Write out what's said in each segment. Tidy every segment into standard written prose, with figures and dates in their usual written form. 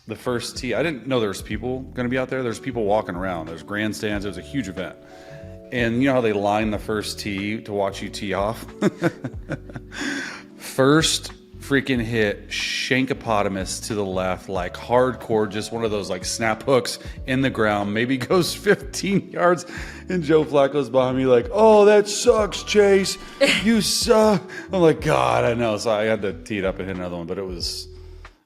the first tee. I didn't know there was people going to be out there. There's people walking around. There's grandstands. It was a huge event. And you know how they line the first tee to watch you tee off? First freaking hit, shankopotamus to the left, like hardcore, just one of those like snap hooks in the ground, maybe goes 15 yards. And Joe Flacco's behind me like, oh, that sucks, Chase. You suck. I'm like, God, I know. So I had to tee it up and hit another one, but it was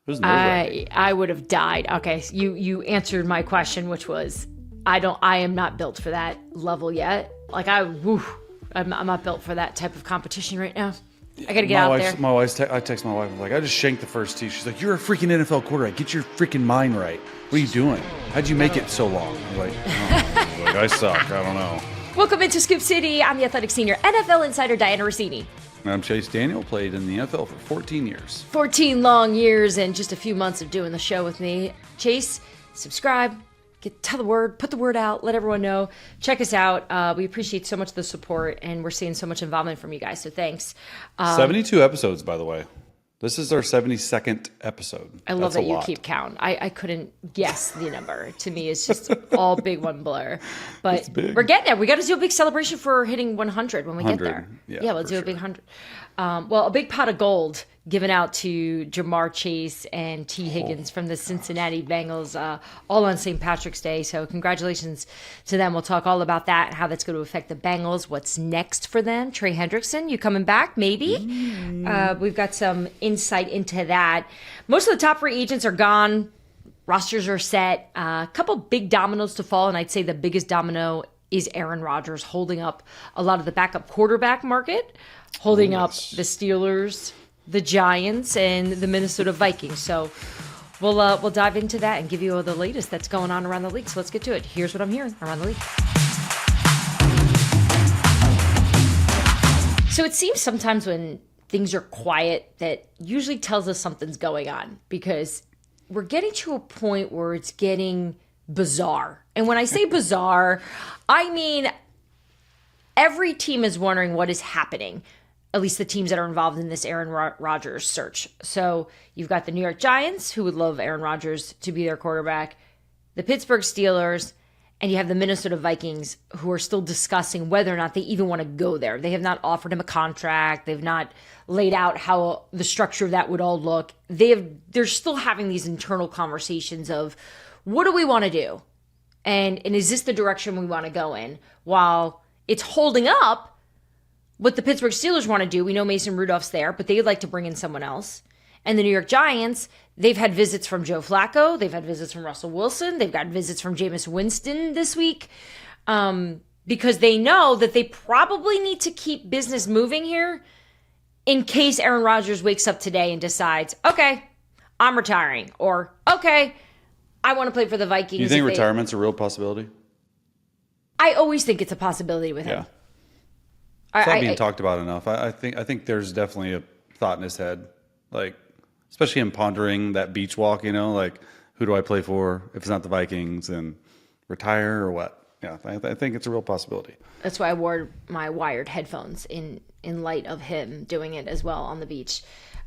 nerve-wracking. I would have died. Okay, so you answered my question, which was, I am not built for that level yet. Like I'm not built for that type of competition right now. I gotta get out there. I text my wife, I'm like, I just shanked the first tee. She's like, you're a freaking NFL quarterback. Get your freaking mind right. What are you doing? How'd you make it so long? I'm like, oh. I suck. I don't know. Welcome into Scoop City. I'm the athletic senior NFL insider, Dianna Russini. I'm Chase Daniel, played in the NFL for 14 years. 14 long years and just a few months of doing the show with me. Chase, subscribe. Tell the word, put the word out, let everyone know. Check us out. We appreciate so much the support, and we're seeing so much involvement from you guys, so thanks. 72 episodes, by the way. This is our 72nd episode. I love that you keep count. I couldn't guess the number. To me, it's just all big one blur. But we're getting there. We got to do a big celebration for hitting 100 when we get there. Yeah, we'll do a big 100. Well, a big pot of gold given out to Jamar Chase and Tee Higgins from the Cincinnati Bengals, all on St. Patrick's Day. So congratulations to them. We'll talk all about that, how that's going to affect the Bengals, what's next for them. Trey Hendrickson, you coming back? Maybe. We've got some insight into that. Most of the top free agents are gone. Rosters are set. A couple big dominoes to fall, and I'd say the biggest domino is Aaron Rodgers holding up a lot of the backup quarterback market, holding up the Steelers, the Giants, and the Minnesota Vikings. So we'll dive into that and give you all the latest that's going on around the league. So let's get to it. Here's what I'm hearing around the league. So it seems sometimes when things are quiet, that usually tells us something's going on, because we're getting to a point where it's getting bizarre. And when I say bizarre, I mean every team is wondering what is happening, at least the teams that are involved in this Aaron Rodgers search. So you've got the New York Giants, who would love Aaron Rodgers to be their quarterback, the Pittsburgh Steelers, and you have the Minnesota Vikings, who are still discussing whether or not they even want to go there. They have not offered him a contract. They've not laid out how the structure of that would all look. They're still having these internal conversations of, what do we want to do? And is this the direction we want to go in? While it's holding up what the Pittsburgh Steelers want to do. We know Mason Rudolph's there, but they'd like to bring in someone else. And the New York Giants, they've had visits from Joe Flacco. They've had visits from Russell Wilson. They've got visits from Jameis Winston this week, because they know that they probably need to keep business moving here in case Aaron Rodgers wakes up today and decides, okay, I'm retiring, or okay, I want to play for the Vikings. Do you think retirement's a real possibility? I always think it's a possibility with him. It's not being talked about enough. I think there's definitely a thought in his head, like, especially him pondering that beach walk, like, who do I play for if it's not the Vikings, and retire or what? Yeah, I think it's a real possibility. That's why I wore my wired headphones in light of him doing it as well on the beach,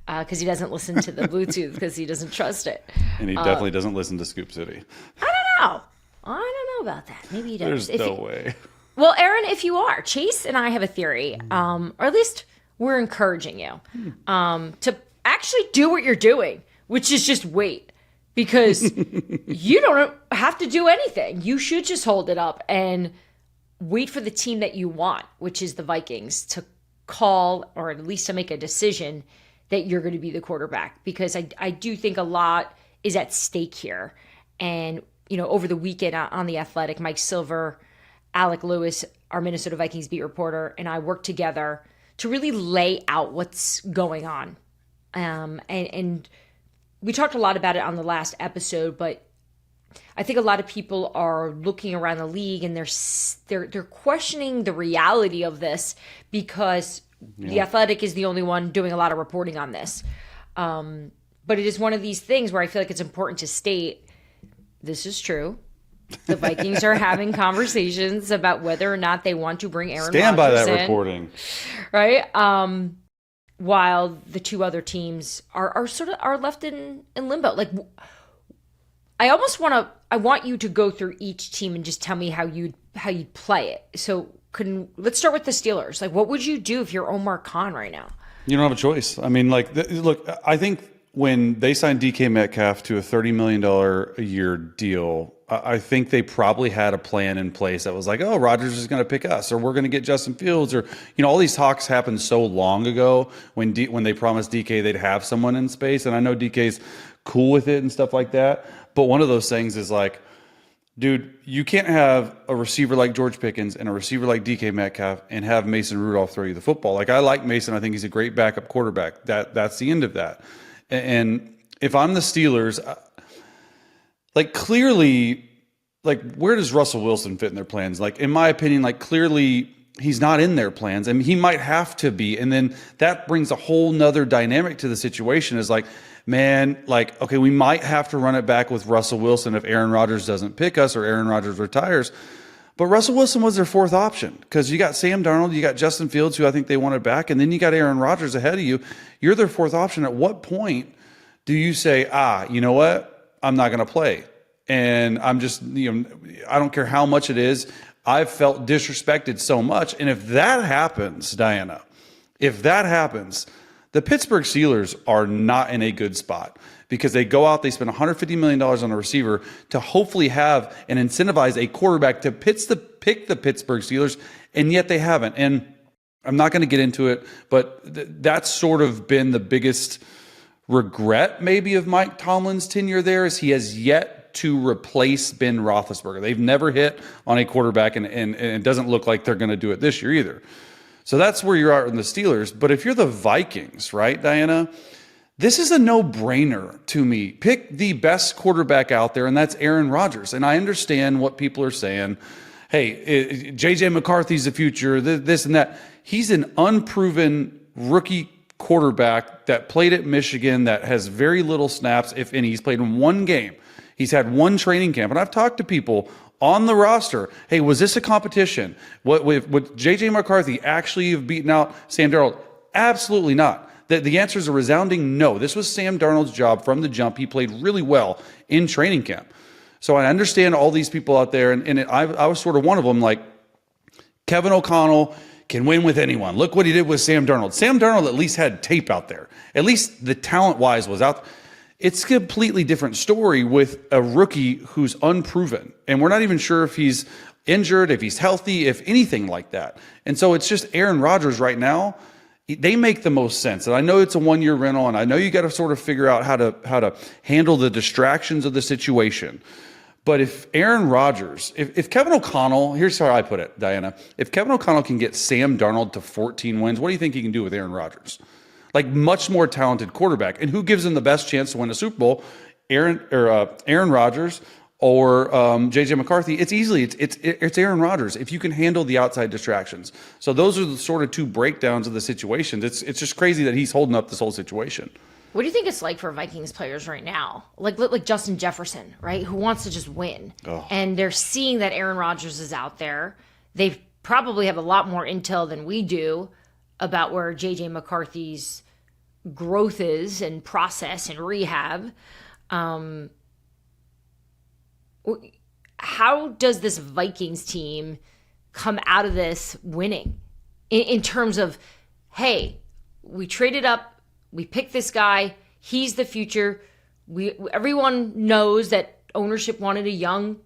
because he doesn't listen to the Bluetooth because he doesn't trust it. And he definitely doesn't listen to Scoop City. I don't know about that. Maybe he does. There's no way. Well, Aaron, if you are, Chase and I have a theory, or at least we're encouraging you to actually do what you're doing, which is just wait, because you don't have to do anything. You should just hold it up and wait for the team that you want, which is the Vikings, to call, or at least to make a decision that you're going to be the quarterback, because I do think a lot is at stake here. And, over the weekend on The Athletic, Mike Silver, Alec Lewis, our Minnesota Vikings beat reporter, and I worked together to really lay out what's going on. And we talked a lot about it on the last episode, but I think a lot of people are looking around the league and they're questioning the reality of this, because The Athletic is the only one doing a lot of reporting on this. But it is one of these things where I feel like it's important to state this is true. The Vikings are having conversations about whether or not they want to bring Aaron Rodgers in. Stand by that reporting. Right? While the two other teams are left in limbo. Like, I want you to go through each team and just tell me how you'd play it. So let's start with the Steelers. Like, what would you do if you're Omar Khan right now? You don't have a choice. I mean, like, look, I think when they signed DK Metcalf to a $30 million a year deal, I think they probably had a plan in place that was like, oh, Rodgers is going to pick us, or we're going to get Justin Fields, or, all these talks happened so long ago when they promised DK they'd have someone in space. And I know DK's cool with it and stuff like that. But one of those things is like, dude, you can't have a receiver like George Pickens and a receiver like DK Metcalf and have Mason Rudolph throw you the football. Like, I like Mason. I think he's a great backup quarterback. That's the end of that. And if I'm the Steelers, like, clearly, like, where does Russell Wilson fit in their plans? Like, in my opinion, like, clearly he's not in their plans. I mean, he might have to be. And then that brings a whole nother dynamic to the situation, is like, man, like, okay, we might have to run it back with Russell Wilson if Aaron Rodgers doesn't pick us or Aaron Rodgers retires. But Russell Wilson was their fourth option, because you got Sam Darnold, you got Justin Fields, who I think they wanted back, and then you got Aaron Rodgers ahead of you. You're their fourth option. At what point do you say, you know what? I'm not going to play. And I'm just, I don't care how much it is. I've felt disrespected so much. And if that happens, Dianna, the Pittsburgh Steelers are not in a good spot, because they go out, they spend $150 million on a receiver to hopefully have and incentivize a quarterback to pick the Pittsburgh Steelers, and yet they haven't. And I'm not going to get into it, but that's sort of been the biggest regret maybe of Mike Tomlin's tenure there, is he has yet to replace Ben Roethlisberger. They've never hit on a quarterback, and it doesn't look like they're going to do it this year either. So that's where you're at in the Steelers. But if you're the Vikings, right, Dianna, this is a no-brainer to me. Pick the best quarterback out there, and that's Aaron Rodgers. And I understand what people are saying. Hey, J.J. McCarthy's the future, this and that. He's an unproven rookie quarterback that played at Michigan, that has very little snaps, if any. He's played in one game. He's had one training camp. And I've talked to people on the roster. Hey, was this a competition? Would J.J. McCarthy actually have beaten out Sam Darnold? Absolutely not. The answer is a resounding no. This was Sam Darnold's job from the jump. He played really well in training camp. So I understand all these people out there, and I was sort of one of them, like, Kevin O'Connell can win with anyone. Look what he did with Sam Darnold. Sam Darnold at least had tape out there. At least the talent-wise was out there. It's a completely different story with a rookie who's unproven. And we're not even sure if he's injured, if he's healthy, if anything like that. And so it's just Aaron Rodgers right now. They make the most sense. And I know it's a one-year rental, and I know you got to sort of figure out how to handle the distractions of the situation. But if Aaron Rodgers, if Kevin O'Connell, here's how I put it, Dianna. If Kevin O'Connell can get Sam Darnold to 14 wins, what do you think he can do with Aaron Rodgers? Like, much more talented quarterback. And who gives him the best chance to win a Super Bowl? Aaron Rodgers or J.J. McCarthy? It's Aaron Rodgers, if you can handle the outside distractions. So those are the sort of two breakdowns of the situations. It's just crazy that he's holding up this whole situation. What do you think it's like for Vikings players right now? Like Justin Jefferson, right? Who wants to just win. Oh. And they're seeing that Aaron Rodgers is out there. They probably have a lot more intel than we do about where J.J. McCarthy's growth is and process and rehab. How does this Vikings team come out of this winning in terms of, hey, we traded up, we picked this guy, he's the future. Everyone knows that ownership wanted a young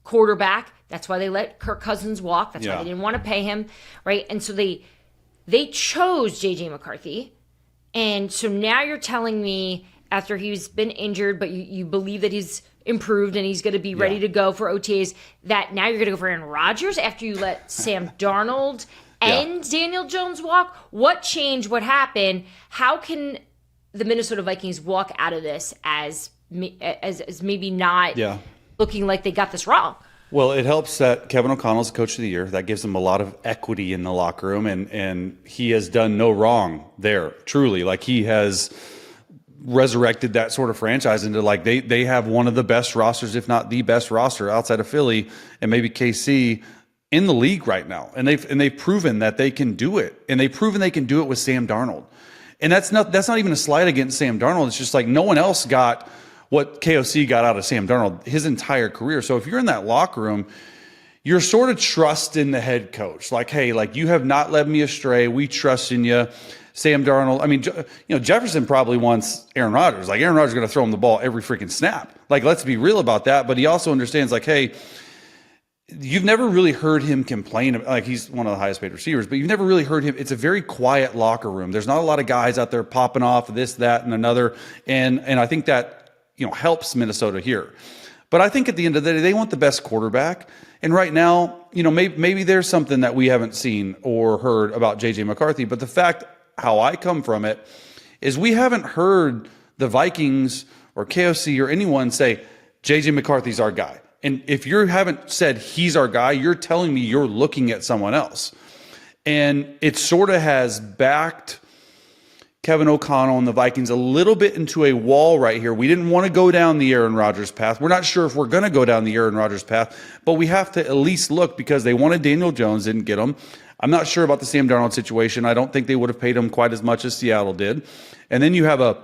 quarterback. That's why they let Kirk Cousins walk. That's why they didn't want to pay him, right? And so they chose J.J. McCarthy. And so now you're telling me, after he's been injured, but you believe that he's improved and he's going to be ready to go for OTAs, that now you're going to go for Aaron Rodgers after you let Sam Darnold and Daniel Jones walk? What changed? What happened? How can the Minnesota Vikings walk out of this as maybe not looking like they got this wrong? Well, it helps that Kevin O'Connell's coach of the year. That gives him a lot of equity in the locker room, and he has done no wrong there, truly. Like, he has resurrected that sort of franchise into, like, they have one of the best rosters, if not the best roster outside of Philly and maybe KC in the league right now. And they've proven that they can do it. And they've proven they can do it with Sam Darnold. And that's not even a slight against Sam Darnold. It's just like no one else got what KOC got out of Sam Darnold his entire career. So if you're in that locker room, you're sort of trusting the head coach. Like, hey, like, you have not led me astray. We trust in you. Sam Darnold. I mean, Jefferson probably wants Aaron Rodgers. Like, Aaron Rodgers is going to throw him the ball every freaking snap. Like, let's be real about that. But he also understands, like, hey, you've never really heard him complain. Like, he's one of the highest paid receivers, but you've never really heard him. It's a very quiet locker room. There's not a lot of guys out there popping off this, that, and another. And I think that, helps Minnesota here. But I think at the end of the day, they want the best quarterback. And right now, maybe there's something that we haven't seen or heard about J.J. McCarthy. But the fact, how I come from it, is we haven't heard the Vikings or KOC or anyone say, J.J. McCarthy's our guy. And if you haven't said he's our guy, you're telling me you're looking at someone else. And it sort of has backed Kevin O'Connell and the Vikings a little bit into a wall right here. We didn't want to go down the Aaron Rodgers path. We're not sure if we're going to go down the Aaron Rodgers path, but we have to at least look, because they wanted Daniel Jones, didn't get him. I'm not sure about the Sam Darnold situation. I don't think they would have paid him quite as much as Seattle did. And then you have a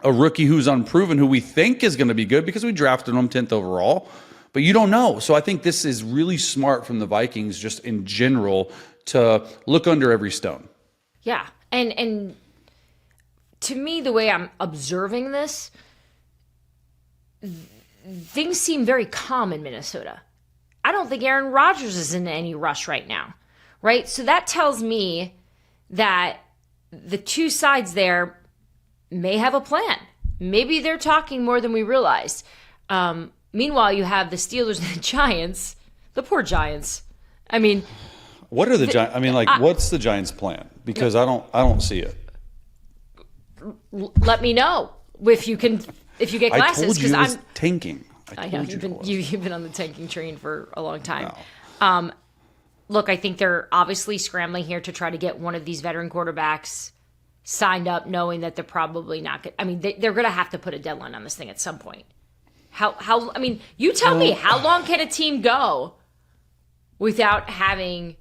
rookie who's unproven, who we think is going to be good because we drafted him 10th overall, but you don't know. So I think this is really smart from the Vikings just in general to look under every stone. Yeah. And to me, the way I'm observing this, things seem very calm in Minnesota. I don't think Aaron Rodgers is in any rush right now, right? So that tells me that the two sides there may have a plan. Maybe they're talking more than we realize. Meanwhile, you have the Steelers and the Giants, the poor Giants. I mean, what are the Giants? I mean, what's the Giants' plan? Because I don't see it. Let me know if you get glasses. I told you it was tanking. I know you've been on the tanking train for a long time. No. Look, I think they're obviously scrambling here to try to get one of these veteran quarterbacks signed up, knowing that they're probably not good. I mean, they're going to have to put a deadline on this thing at some point. How? I mean, you tell me, how long can a team go without having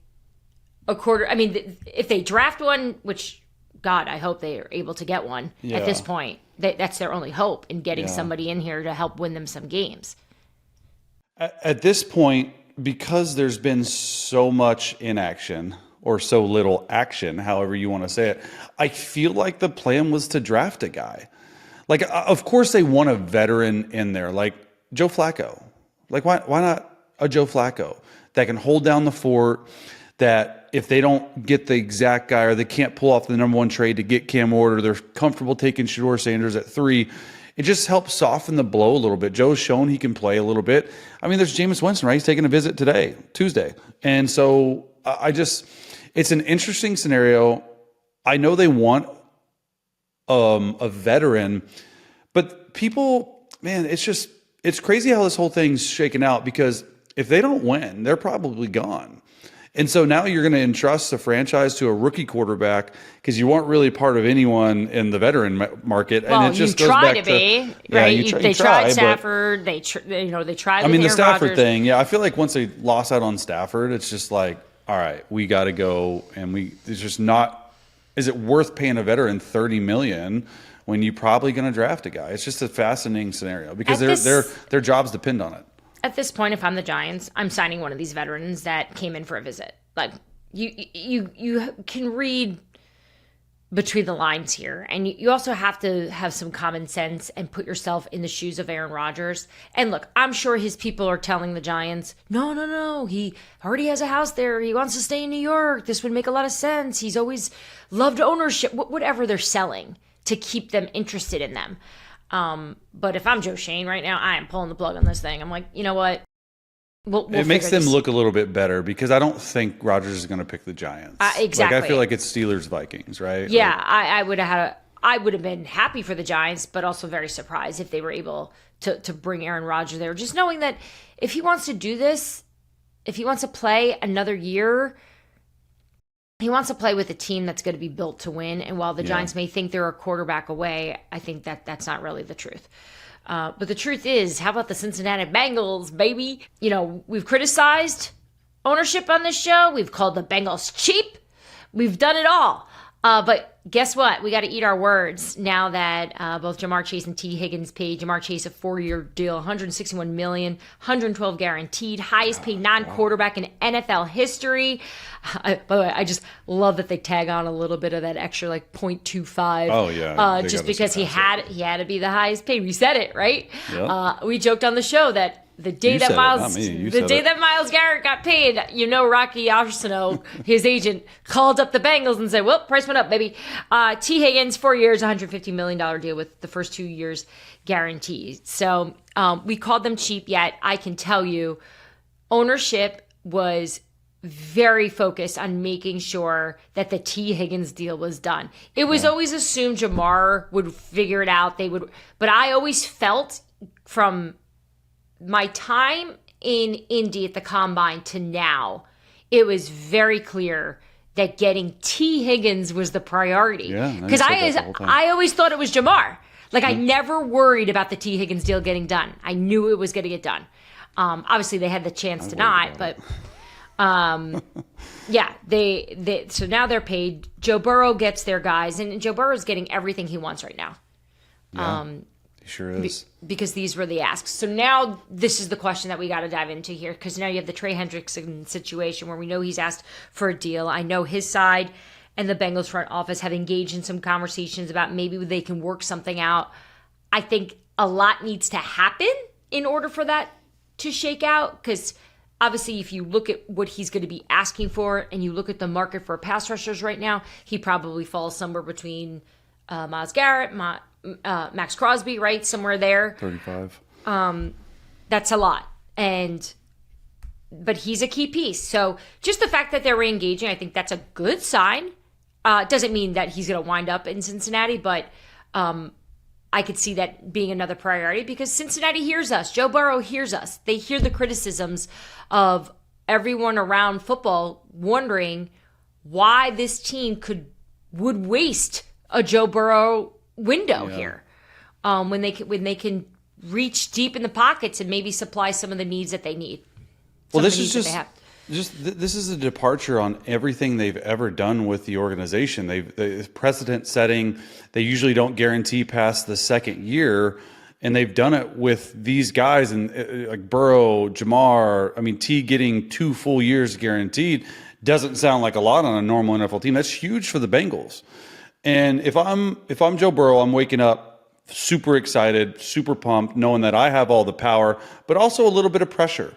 a quarter? I mean, if they draft one, which, God, I hope they are able to get one at this point. That's their only hope in getting somebody in here to help win them some games. At this point, because there's been so much inaction or so little action, however you want to say it, I feel like the plan was to draft a guy. Like, of course they want a veteran in there, like Joe Flacco. Like, why not a Joe Flacco that can hold down the fort, that if they don't get the exact guy or they can't pull off the number one trade to get Cam Ward, or they're comfortable taking Shedeur Sanders at 3, it just helps soften the blow a little bit. Joe's shown he can play a little bit. I mean, there's Jameis Winston, right? He's taking a visit today, Tuesday. And so it's an interesting scenario. I know they want a veteran, but people, man, it's crazy how this whole thing's shaken out, because if they don't win, they're probably gone. And so now you're going to entrust the franchise to a rookie quarterback because you weren't really part of anyone in the veteran market. Well, and it just you goes try back to be, right? They tried Stafford. They tried. I mean, the Stafford Rodgers thing. Yeah, I feel like once they lost out on Stafford, it's just like, all right, we got to go, and it's just not. Is it worth paying a veteran $30 million when you're probably going to draft a guy? It's just a fascinating scenario because their jobs depend on it. At this point, if I'm the Giants, I'm signing one of these veterans that came in for a visit. Like, you can read between the lines here, and you also have to have some common sense and put yourself in the shoes of Aaron Rodgers. And look, I'm sure his people are telling the Giants, no, he already has a house there. He wants to stay in New York. This would make a lot of sense. He's always loved ownership, whatever they're selling to keep them interested in them. But if I'm Joe Schoen right now, I am pulling the plug on this thing. I'm like, you know what? We'll makes them look a little bit better because I don't think Rodgers is going to pick the Giants. Exactly. Like, I feel like it's Steelers Vikings, right? Yeah, like, I would have been happy for the Giants, but also very surprised if they were able to bring Aaron Rodgers there. Just knowing that if he wants to do this, if he wants to play another year, he wants to play with a team that's going to be built to win. And while the Giants may think they're a quarterback away, I think that's not really the truth. But the truth is, how about the Cincinnati Bengals, baby? You know, we've criticized ownership on this show. We've called the Bengals cheap. We've done it all. But guess what? We got to eat our words now that both Jamar Chase and Tee Higgins paid Jamar Chase a 4-year deal, $161 million, $112 guaranteed, highest paid non-quarterback in NFL history. By the way, I just love that they tag on a little bit of that extra like 0.25. Oh yeah, just because he had to be the highest paid. We said it, right? Yep. We joked on the show that the day that Myles Garrett got paid, Rocky Arsenault, his agent, called up the Bengals and said, well, price went up, baby. Tee Higgins, 4 years, $150 million deal with the first 2 years guaranteed. So we called them cheap, yet I can tell you ownership was very focused on making sure that the Tee Higgins deal was done. It was always assumed Jamar would figure it out. But I always felt from my time in Indy at the Combine to now, it was very clear that getting Tee Higgins was the priority. Yeah, because I always thought it was Jamar. Like I never worried about the Tee Higgins deal getting done. I knew it was going to get done. Obviously, they had the chance to not, but yeah, they so now they're paid. Joe Burrow gets their guys, and Joe Burrow's getting everything he wants right now. Yeah. Sure is. Because these were the asks. So now this is the question that we got to dive into here, because now you have the Trey Hendrickson situation where we know he's asked for a deal. I know his side and the Bengals front office have engaged in some conversations about maybe they can work something out. I think a lot needs to happen in order for that to shake out, because obviously if you look at what he's going to be asking for and you look at the market for pass rushers right now, he probably falls somewhere between Myles Garrett, Max Crosby, right? Somewhere there. 35. That's a lot. But he's a key piece. So just the fact that they're re-engaging, I think that's a good sign. Doesn't mean that he's going to wind up in Cincinnati, but I could see that being another priority because Cincinnati hears us. Joe Burrow hears us. They hear the criticisms of everyone around football wondering why this team would waste a Joe Burrow window here, when they can reach deep in the pockets and maybe supply some of the needs that they need. Well, this is this is a departure on everything they've ever done with the organization. They precedent setting. They usually don't guarantee past the second year, and they've done it with these guys and like Burrow, Jamar. I mean, T getting 2 full years guaranteed doesn't sound like a lot on a normal NFL team. That's huge for the Bengals. And if I'm Joe Burrow, I'm waking up super excited, super pumped, knowing that I have all the power, but also a little bit of pressure.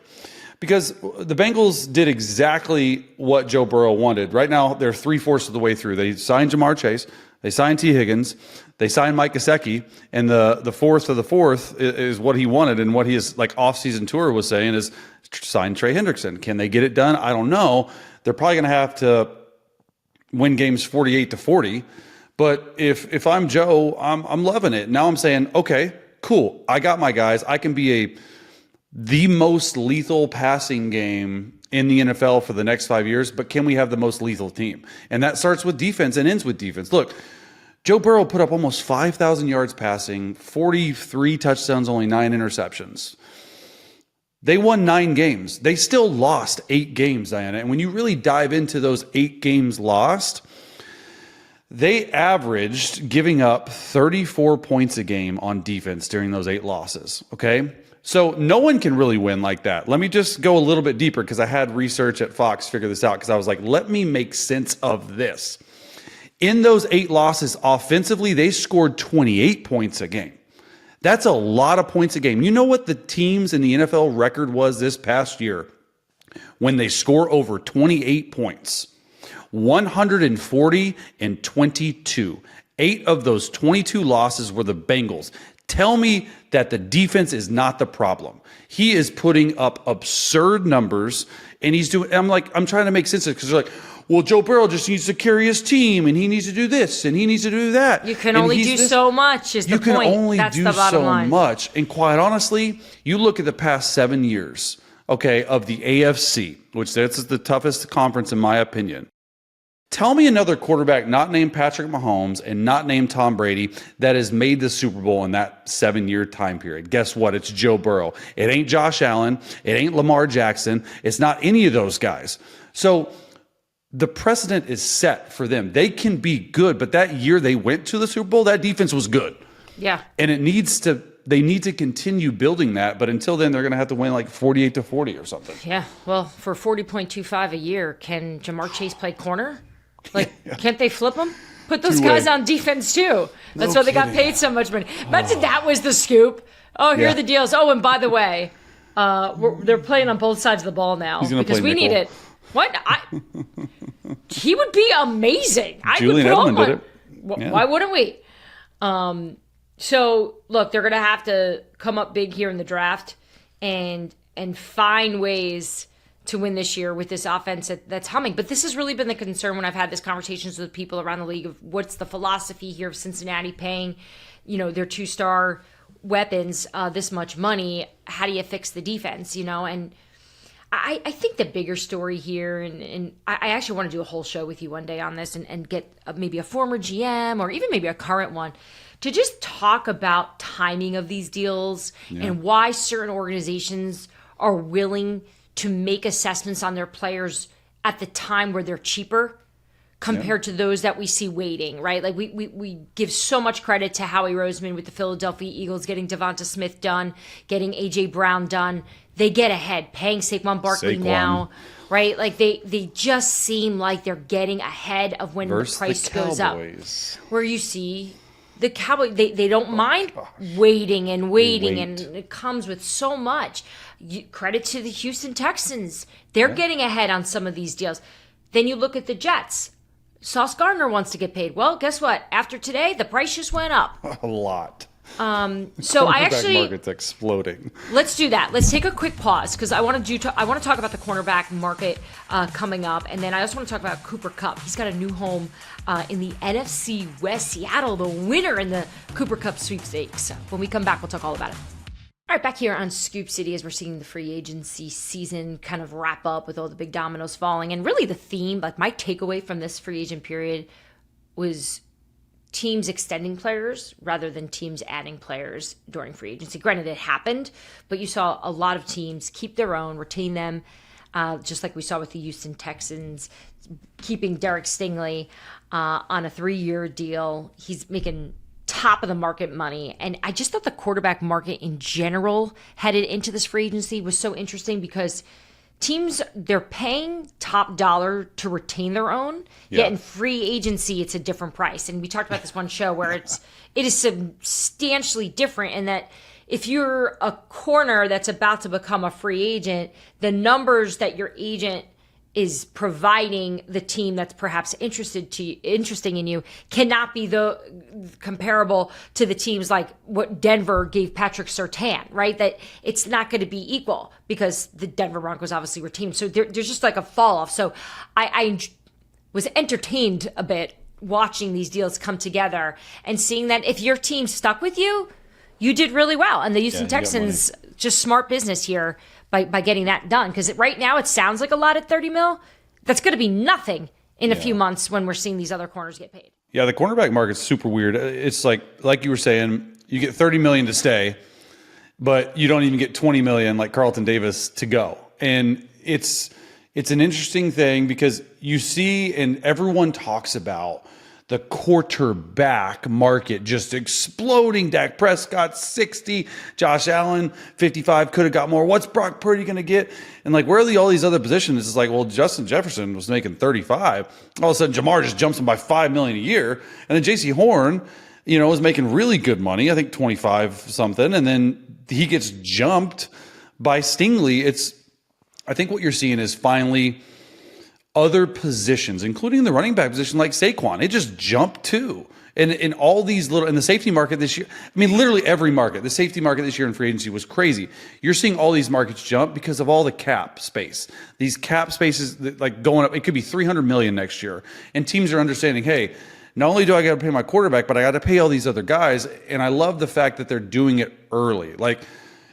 Because the Bengals did exactly what Joe Burrow wanted. Right now, they're 3/4 of the way through. They signed Jamar Chase, they signed Tee Higgins, they signed Mike Gesicki, and the fourth of the fourth is what he wanted, and what his like off-season tour was saying is sign Trey Hendrickson. Can they get it done? I don't know. They're probably going to have to win games 48-40. But if I'm Joe, I'm loving it. Now I'm saying, okay, cool. I got my guys. I can be the most lethal passing game in the NFL for the next 5 years, but can we have the most lethal team? And that starts with defense and ends with defense. Look, Joe Burrow put up almost 5,000 yards passing, 43 touchdowns, only 9 interceptions. They won 9 games. They still lost 8 games, Dianna. And when you really dive into those 8 games lost, they averaged giving up 34 points a game on defense during those 8 losses, okay? So no one can really win like that. Let me just go a little bit deeper because I had research at Fox figure this out because I was like, let me make sense of this. In those 8 losses offensively, they scored 28 points a game. That's a lot of points a game. You know what the teams in the NFL record was this past year when they score over 28 points? 140 and 22. 8 of those 22 losses were the Bengals. Tell me that the defense is not the problem. He is putting up absurd numbers, and he's doing. I'm trying to make sense of it because they're like, well, Joe Burrow just needs to carry his team, and he needs to do this, and he needs to do that. You can only do so much. Is the point? You can only do so line. much, and quite honestly, you look at the past 7 years, okay, of the AFC, which that's the toughest conference in my opinion. Tell me another quarterback not named Patrick Mahomes and not named Tom Brady that has made the Super Bowl in that 7-year time period. Guess what? It's Joe Burrow. It ain't Josh Allen. It ain't Lamar Jackson. It's not any of those guys. So the precedent is set for them. They can be good, but that year they went to the Super Bowl, that defense was good. Yeah. And they need to continue building that, but until then they're going to have to win like 48-40 or something. Yeah. Well, for 40.25 a year, can Jamar Chase play corner? Like, can't they flip him? Put those guys on defense too. That's why they got paid so much money. Imagine that was the scoop. Oh, here are the deals. Oh, and by the way, they're playing on both sides of the ball now because we need it. What? He would be amazing. Julian Edelman did it. Why wouldn't we? So look, they're going to have to come up big here in the draft and find ways to win this year with this offense that's humming. But this has really been the concern when I've had these conversations with people around the league of what's the philosophy here of Cincinnati paying, their 2-star weapons this much money. How do you fix the defense, And I think the bigger story here, and I actually want to do a whole show with you one day on this and get maybe a former GM or even maybe a current one to just talk about timing of these deals and why certain organizations are willing to make assessments on their players at the time where they're cheaper compared to those that we see waiting, right? Like we give so much credit to Howie Roseman with the Philadelphia Eagles getting Devonta Smith done, getting A.J. Brown done. They get ahead, paying Saquon Barkley now, right? Like they just seem like they're getting ahead of when the price goes up. Where you see the Cowboys, they don't mind waiting, and it comes with so much. Credit to the Houston Texans. They're getting ahead on some of these deals. Then you look at the Jets. Sauce Gardner wants to get paid. Well, guess what? After today, the price just went up. A lot. So I actually market's exploding. Let's do that. Let's take a quick pause because I want to talk about the cornerback market coming up, and then I also want to talk about Cooper Kupp. He's got a new home in the NFC West. Seattle, the winner in the Cooper Kupp sweepstakes. When we come back, we'll talk all about it. All right, back here on Scoop City as we're seeing the free agency season kind of wrap up with all the big dominoes falling. And really the theme, like my takeaway from this free agent period was teams extending players rather than teams adding players during free agency. Granted, it happened, but you saw a lot of teams keep their own, retain them, just like we saw with the Houston Texans, keeping Derek Stingley on a 3-year deal. He's making top of the market money. And I just thought the quarterback market in general headed into this free agency was so interesting because teams, they're paying top dollar to retain their own, yet in free agency, it's a different price. And we talked about this one show where it is substantially different in that if you're a corner that's about to become a free agent, the numbers that your agent is providing the team that's perhaps interesting in you cannot be comparable to the teams like what Denver gave Patrick Surtain, right? That it's not going to be equal because the Denver Broncos obviously retained. So there's just like a fall off. So I was entertained a bit watching these deals come together and seeing that if your team stuck with you, you did really well. And the Houston Texans, just smart business here by getting that done. Because right now it sounds like a lot at $30 million. That's going to be nothing in a few months when we're seeing these other corners get paid. Yeah, the cornerback market's super weird. It's like you were saying, you get $30 million to stay, but you don't even get $20 million like Carlton Davis to go. And it's an interesting thing because you see, and everyone talks about the quarterback market just exploding. Dak Prescott, 60. Josh Allen, 55. Could have got more. What's Brock Purdy going to get? And like, where are all these other positions? It's like, well, Justin Jefferson was making 35. All of a sudden, Jamar just jumps him by $5 million a year. And then J.C. Horn, was making really good money. I think 25 something. And then he gets jumped by Stingley. I think what you're seeing is finally other positions, including the running back position like Saquon, it just jumped too. And in all these in the safety market this year, I mean, literally every market, the safety market this year in free agency was crazy. You're seeing all these markets jump because of all the cap space. These cap spaces like going up, it could be $300 million next year. And teams are understanding, hey, not only do I got to pay my quarterback, but I got to pay all these other guys. And I love the fact that they're doing it early. Like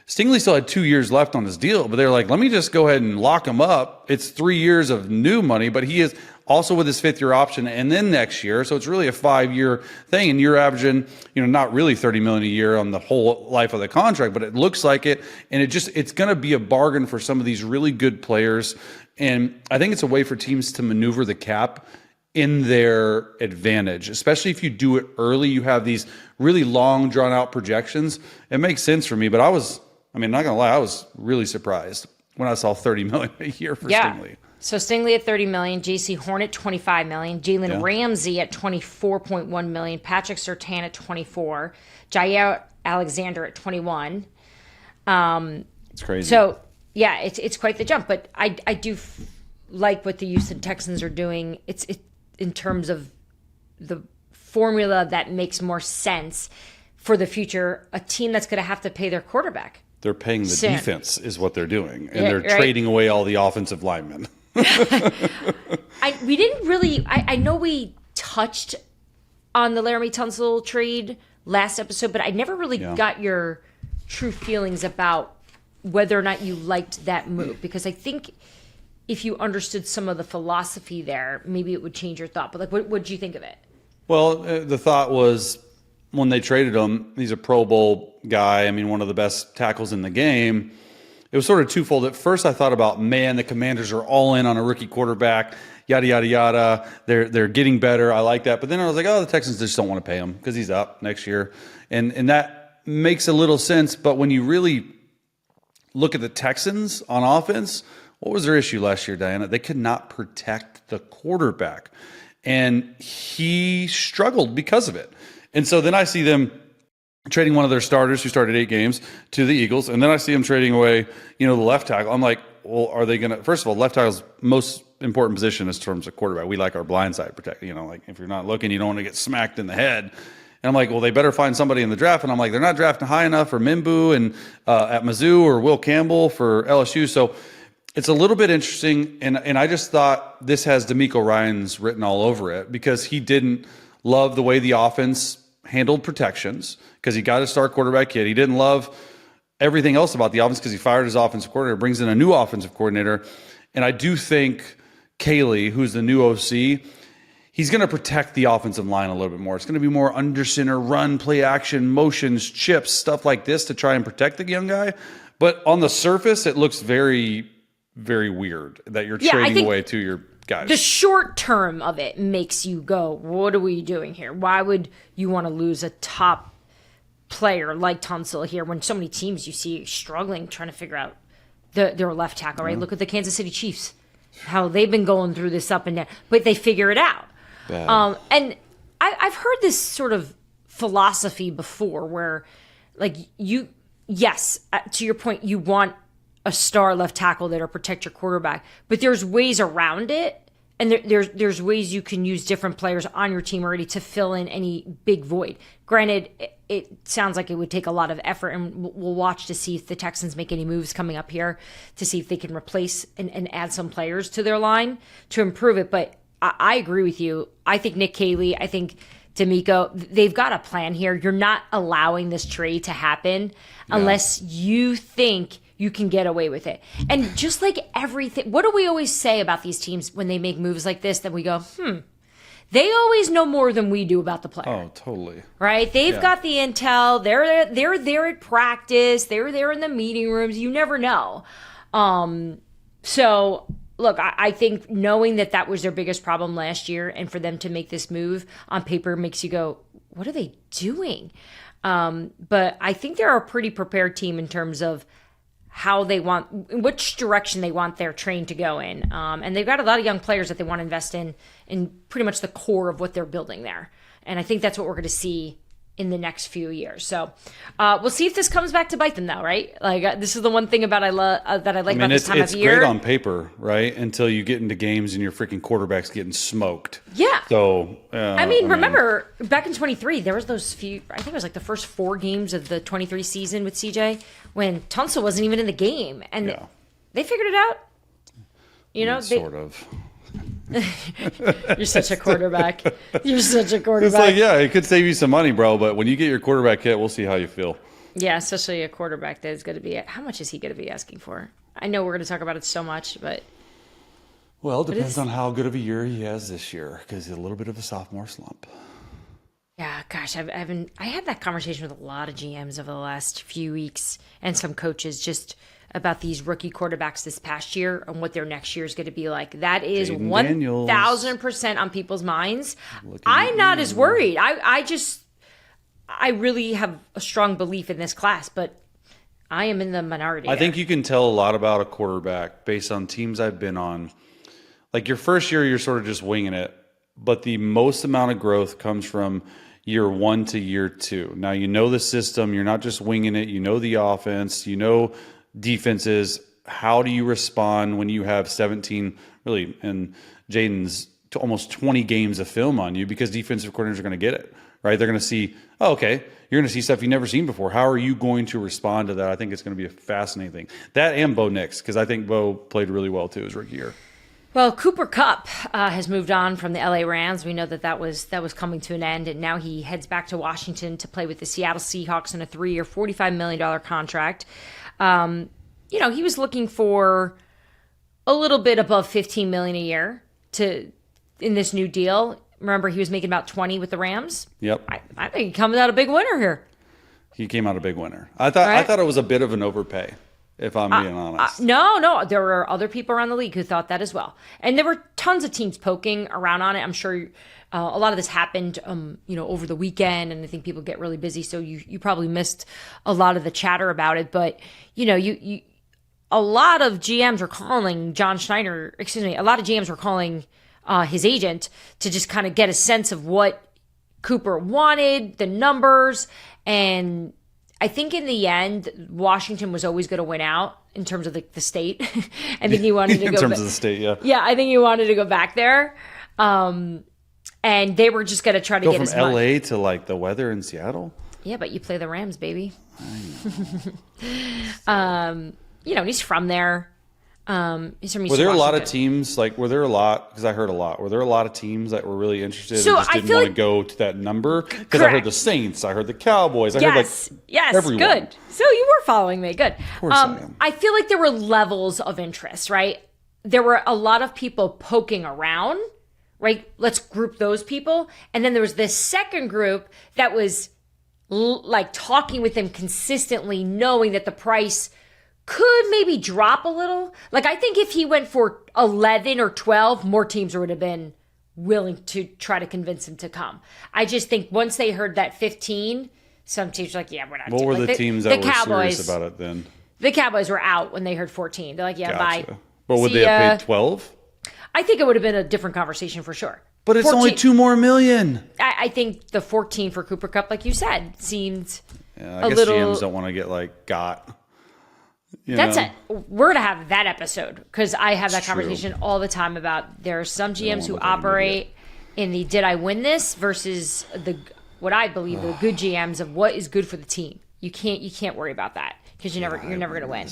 Stingley still had 2 years left on his deal, but they're like, let me just go ahead and lock him up. It's 3 years of new money, but he is also with his 5th year option and then next year. So it's really a 5-year thing. And you're averaging, not really $30 million a year on the whole life of the contract, but it looks like it. And it's going to be a bargain for some of these really good players. And I think it's a way for teams to maneuver the cap in their advantage, especially if you do it early. You have these really long, drawn out projections. It makes sense for me, but not gonna lie, I was really surprised when I saw $30 million a year for Stingley. So Stingley at $30 million, J.C. Horn at $25 million, Jalen Ramsey at $24.1 million, Patrick Surtain at $24, Jair Alexander at $21. It's crazy. So yeah, it's quite the jump. But I do like what the Houston Texans are doing. It's in terms of the formula that makes more sense for the future. A team that's going to have to pay their quarterback. They're paying the defense is what they're doing, and they're trading away all the offensive linemen. We didn't really. I know we touched on the Laremy Tunsil trade last episode, but I never really got your true feelings about whether or not you liked that move, because I think if you understood some of the philosophy there, maybe it would change your thought. But what did you think of it? Well, the thought was when they traded him, he's a Pro Bowl guy. One of the best tackles in the game. It was sort of twofold. At first, I thought about, man, the Commanders are all in on a rookie quarterback, yada, yada, yada. They're getting better. I like that. But then I was like, oh, the Texans just don't want to pay him because he's up next year. And that makes a little sense. But when you really look at the Texans on offense, what was their issue last year, Dianna? They could not protect the quarterback. And he struggled because of it. And so then I see them trading one of their starters who started 8 games to the Eagles. And then I see them trading away, the left tackle. I'm like, well, are they going to – first of all, left tackle's most important position in terms of quarterback. We like our blind side protect. Like if you're not looking, you don't want to get smacked in the head. And I'm like, well, they better find somebody in the draft. And I'm like, they're not drafting high enough for Mimbu and at Mizzou or Will Campbell for LSU. So it's a little bit interesting. And I just thought this has DeMeco Ryans written all over it because he didn't love the way the offense handled protections because he got a star quarterback kid. He didn't love everything else about the offense because he fired his offensive coordinator, brings in a new offensive coordinator. And I do think Caley, who's the new OC, he's going to protect the offensive line a little bit more. It's going to be more under center, run, play action, motions, chips, stuff like this to try and protect the young guy. But on the surface, it looks very, very weird that you're trading away to your guys. The short term of it makes you go, what are we doing here? Why would you want to lose a top player like Tunsil here when so many teams you see struggling trying to figure out their left tackle, right? Look at the Kansas City Chiefs, how they've been going through this up and down, but they figure it out. And I've heard this sort of philosophy before where, like, yes, to your point, you want a star left tackle that'll protect your quarterback, but there's ways around it. And there's ways you can use different players on your team already to fill in any big void. Granted, it sounds like it would take a lot of effort, and we'll watch to see if the Texans make any moves coming up here to see if they can replace and add some players to their line to improve it. But I agree with you. I think Nick Caley, I think DeMeco, they've got a plan here. You're not allowing this trade to happen unless you think you can get away with it. And just like everything, what do we always say about these teams when they make moves like this? That we go, they always know more than we do about the player. Oh, totally. Right? They've got the intel. They're there at practice. They're there in the meeting rooms. You never know. So, look, I think knowing that was their biggest problem last year, and for them to make this move on paper makes you go, what are they doing? But I think they're a pretty prepared team in terms of how they want, which direction they want their train to go in. And they've got a lot of young players that they want to invest in pretty much the core of what they're building there. And I think that's what we're going to see in the next few years. So we'll see if this comes back to bite them, though, right? Like this is the one thing about that I like about this time of year. It's great on paper, right? Until you get into games and your freaking quarterback's getting smoked. Yeah. So remember back in 23, there was those few. I think it was like the first 4 games of the 23 season with CJ when Tunsil wasn't even in the game, and they figured it out. Sort of. You're such a quarterback. You're such a quarterback. It's like, it could save you some money, bro, but when you get your quarterback hit, we'll see how you feel. Yeah, especially a quarterback that is going to be. How much is he going to be asking for? I know we're going to talk about it so much, but. Well, it depends on how good of a year he has this year, because he's a little bit of a sophomore slump. Yeah, gosh, I had that conversation with a lot of GMs over the last few weeks and some coaches just about these rookie quarterbacks this past year and what their next year is going to be like. That is 1,000% on people's minds. I'm not as worried. I really have a strong belief in this class, but I am in the minority. I think you can tell a lot about a quarterback based on teams I've been on. Like your first year, you're sort of just winging it, but the most amount of growth comes from year 1 to year 2. Now, you know the system. You're not just winging it. You know the offense. You know defenses. How do you respond when you have 17, really, and Jaden's almost 20 games of film on you, because defensive coordinators are going to get it, right? They're going to see, oh, okay, you're going to see stuff you've never seen before. How are you going to respond to that? I think it's going to be a fascinating thing. That and Bo Nix, because I think Bo played really well too his rookie year. Well, Cooper Kupp has moved on from the LA Rams. We know that was coming to an end, and now he heads back to Washington to play with the Seattle Seahawks in a 3-year, $45 million contract. He was looking for a little bit above $15 million a year in this new deal. Remember, he was making about 20 with the Rams. Yep. I think he comes out a big winner here. He came out a big winner. I thought it was a bit of an overpay, if I'm being honest. No. There were other people around the league who thought that as well. And there were tons of teams poking around on it. I'm sure a lot of this happened, over the weekend, and I think people get really busy. So you probably missed a lot of the chatter about it. But, a lot of GMs were calling a lot of GMs were calling his agent to just kind of get a sense of what Cooper wanted, the numbers, and I think in the end, Washington was always going to win out in terms of the state. I think he wanted to go in terms of the state, yeah. Yeah, I think he wanted to go back there. And they were just going to try to get his money. Go from LA to like the weather in Seattle? Yeah, but you play the Rams, baby. I know. He's from there. He's from East Were there Washington. a lot of teams, because I heard a lot, were there a lot of teams that were really interested and just didn't want to go to that number? Because I heard the Saints, I heard the Cowboys, I heard everyone. Good. So you were following me, good. Of course I am. I feel like there were levels of interest, right? There were a lot of people poking around, right? Let's group those people. And then there was this second group that was talking with him consistently, knowing that the price could maybe drop a little. I think if he went for 11 or 12, more teams would have been willing to try to convince him to come. I just think once they heard that 15, some teams were like, yeah, we're not doing it. What were the teams that were serious about it then? The Cowboys were out when they heard 14. They're like, yeah, gotcha. bye. But would they have paid 12? I think it would have been a different conversation for sure. But it's 14, only $2 million more. I think the 14 for Cooper Kupp, like you said, seemed I guess GMs don't want to get got. We're to have that episode, because I have that conversation all the time about there are some GMs who operate in the did I win this versus what I believe the good GMs of what is good for the team. You can't worry about that because you're never going to win.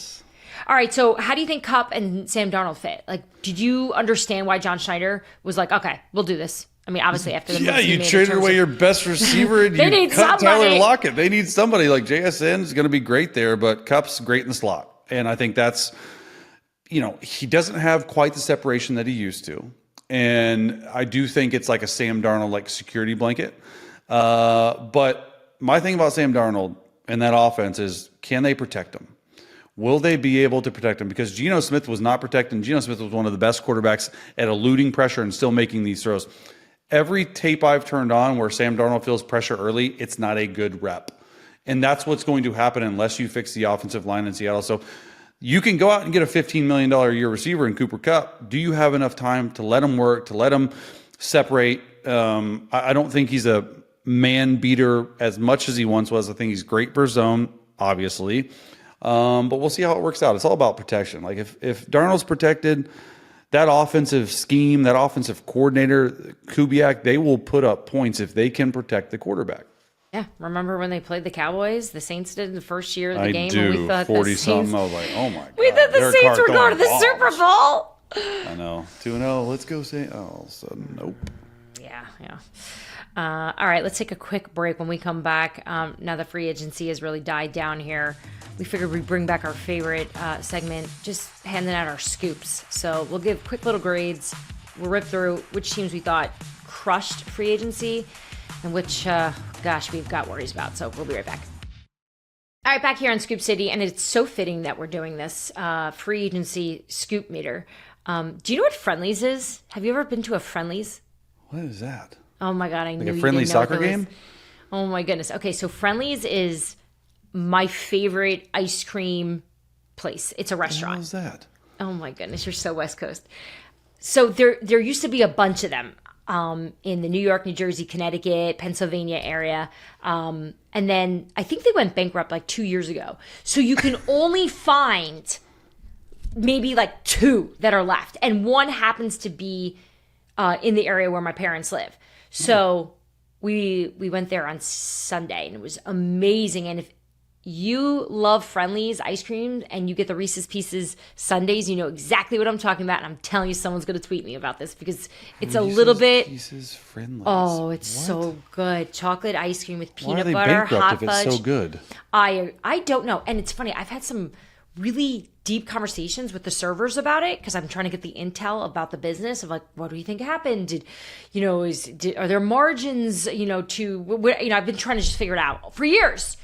All right, so how do you think Kupp and Sam Darnold fit? Did you understand why John Schneider was like, okay, we'll do this? I mean, obviously after the moves you traded away your best receiver and you need cut somebody. Tyler Lockett. They need somebody. Like JSN is going to be great there, but Kupp's great in the slot. And I think that's, he doesn't have quite the separation that he used to. And I do think it's like a Sam Darnold security blanket. But my thing about Sam Darnold and that offense is, can they protect him? Will they be able to protect him? Because Geno Smith was not protecting. Geno Smith was one of the best quarterbacks at eluding pressure and still making these throws. Every tape I've turned on where Sam Darnold feels pressure early, it's not a good rep. And that's what's going to happen unless you fix the offensive line in Seattle. So you can go out and get a $15 million a year receiver in Cooper Kupp. Do you have enough time to let him work, to let him separate? I don't think he's a man beater as much as he once was. I think he's great for zone, obviously. But we'll see how it works out. It's all about protection. If Darnold's protected, that offensive scheme, that offensive coordinator, Kubiak, they will put up points if they can protect the quarterback. Yeah, remember when they played the Cowboys? The Saints did in the first year of the game. I do. And we thought 40-something. I was like, oh, my God. We thought the Saints were going to the Super Bowl. I know. 2-0. Let's go Saints. Oh, all of a sudden, nope. Yeah. All right, let's take a quick break. When we come back, now the free agency has really died down here. We figured we'd bring back our favorite segment, just handing out our scoops. So we'll give quick little grades. We'll rip through which teams we thought crushed free agency and which, we've got worries about. So we'll be right back. All right, back here on Scoop City, and it's so fitting that we're doing this free agency scoop meter. Do you know what Friendlies is? Have you ever been to a Friendlies? What is that? Oh my God, I knew you didn't know Like a friendly soccer what that game? was. Oh my goodness. Okay, so Friendlies is my favorite ice cream place. It's a restaurant. What is that? Oh my goodness, you're so West Coast. So there used to be a bunch of them in the New York, New Jersey, Connecticut, Pennsylvania area. And then I think they went bankrupt like 2 years ago. So you can only find maybe like 2 that are left. And one happens to be in the area where my parents live. So we went there on Sunday and it was amazing. And if you love Friendlies ice cream and you get the Reese's Pieces sundaes, you know exactly what I'm talking about. And I'm telling you, someone's going to tweet me about this because it's a little bit. Pieces Friendlies. Oh, it's so good. Chocolate ice cream with Why are peanut they butter, bankrupt hot if it's fudge. so good? I don't know. And it's funny. I've had some really deep conversations with the servers about it because I'm trying to get the intel about the business of like, what do you think happened? Are there margins, I've been trying to just figure it out for years.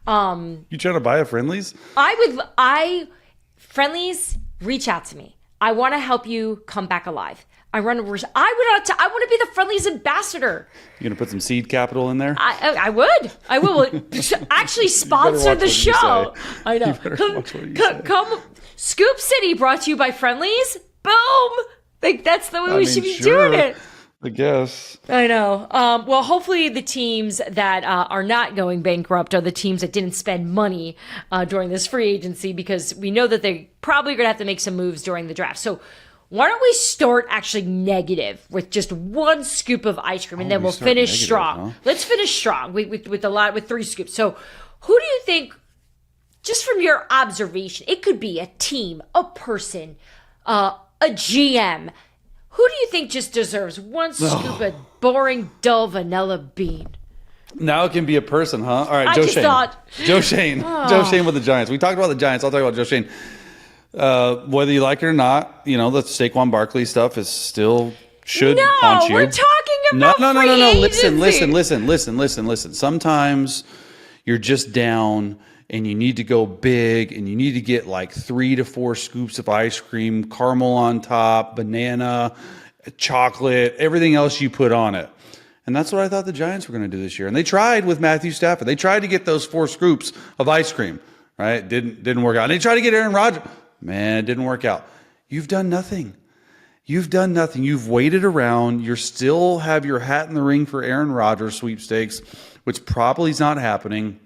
You trying to buy a Friendlies? Friendlies, reach out to me. I want to help you come back alive. I want to be the Friendlies ambassador. You gonna put some seed capital in there? I will actually sponsor the show. I know. Come, Scoop City brought to you by Friendlies. Boom. Like that's the way we should be doing it. I guess. I know. Well, hopefully the teams that are not going bankrupt are the teams that didn't spend money during this free agency because we know that they're probably going to have to make some moves during the draft. So why don't we start actually negative with just one scoop of ice cream and then we'll finish negative, strong. huh? Let's finish strong with 3 scoops. So who do you think, just from your observation, it could be a team, a person, a GM, who do you think just deserves one scoop of boring, dull vanilla bean? Now it can be a person, huh? All right, I Joe just Shane. thought- Joe Shane. Joe Shane with the Giants. We talked about the Giants. I'll talk about Joe Shane. Whether you like it or not, the Saquon Barkley stuff is still should haunt you. We're talking about no. free Listen. Sometimes you're just down and you need to go big and you need to get like 3 to 4 scoops of ice cream, caramel on top, banana, chocolate, everything else you put on it. And that's what I thought the Giants were going to do this year. And they tried with Matthew Stafford. They tried to get those 4 scoops of ice cream, right? Didn't work out. And they tried to get Aaron Rodgers. Man, it didn't work out. You've done nothing. You've waited around. You still have your hat in the ring for Aaron Rodgers sweepstakes, which probably is not happening.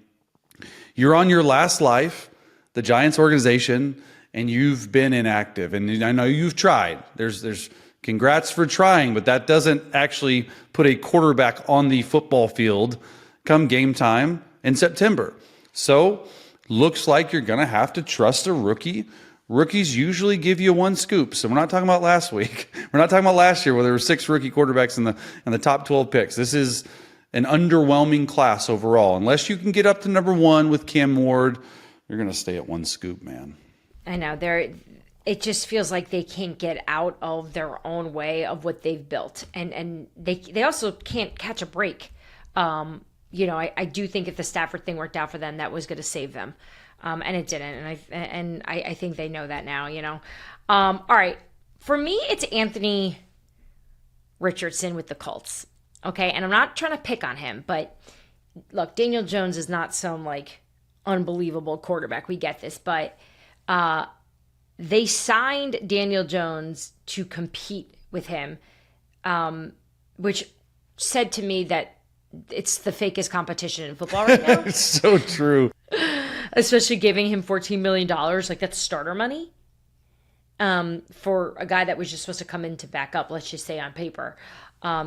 You're on your last life, the Giants organization, and you've been inactive. And I know you've tried. There's congrats for trying, but that doesn't actually put a quarterback on the football field come game time in September. So looks like you're going to have to trust a rookie. Rookies usually give you 1 scoop. So we're not talking about last week. We're not talking about last year where there were 6 rookie quarterbacks in the top 12 picks. This is an underwhelming class overall. Unless you can get up to number 1 with Cam Ward, you're going to stay at 1 scoop, man. I know. It just feels like they can't get out of their own way of what they've built. And they also can't catch a break. I do think if the Stafford thing worked out for them, that was going to save them. And it didn't. And I think they know that now, All right. For me, it's Anthony Richardson with the Colts. Okay. And I'm not trying to pick on him, but look, Daniel Jones is not some like unbelievable quarterback. We get this, but, they signed Daniel Jones to compete with him, which said to me that it's the fakest competition in football right now. It's so true. Especially giving him $14 million. Like, that's starter money for a guy that was just supposed to come in to back up, let's just say on paper.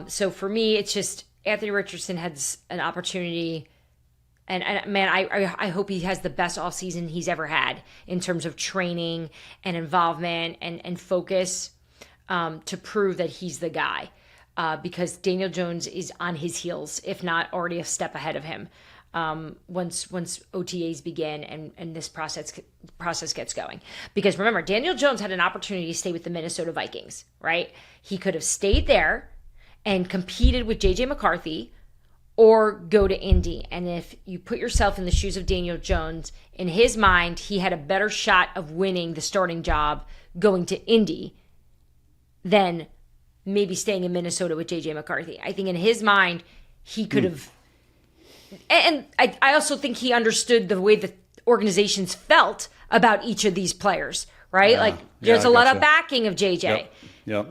So for me, it's just Anthony Richardson has an opportunity. And man, I hope he has the best offseason he's ever had in terms of training and involvement and focus to prove that he's the guy. because Daniel Jones is on his heels, if not already a step ahead of him. Once OTAs begin and this process gets going. Because remember, Daniel Jones had an opportunity to stay with the Minnesota Vikings, right? He could have stayed there and competed with JJ McCarthy or go to Indy. And if you put yourself in the shoes of Daniel Jones, in his mind, he had a better shot of winning the starting job going to Indy than maybe staying in Minnesota with JJ McCarthy. I think in his mind, he could have... And I also think he understood the way the organizations felt about each of these players, right? Yeah. There's a lot of backing of JJ. Yep.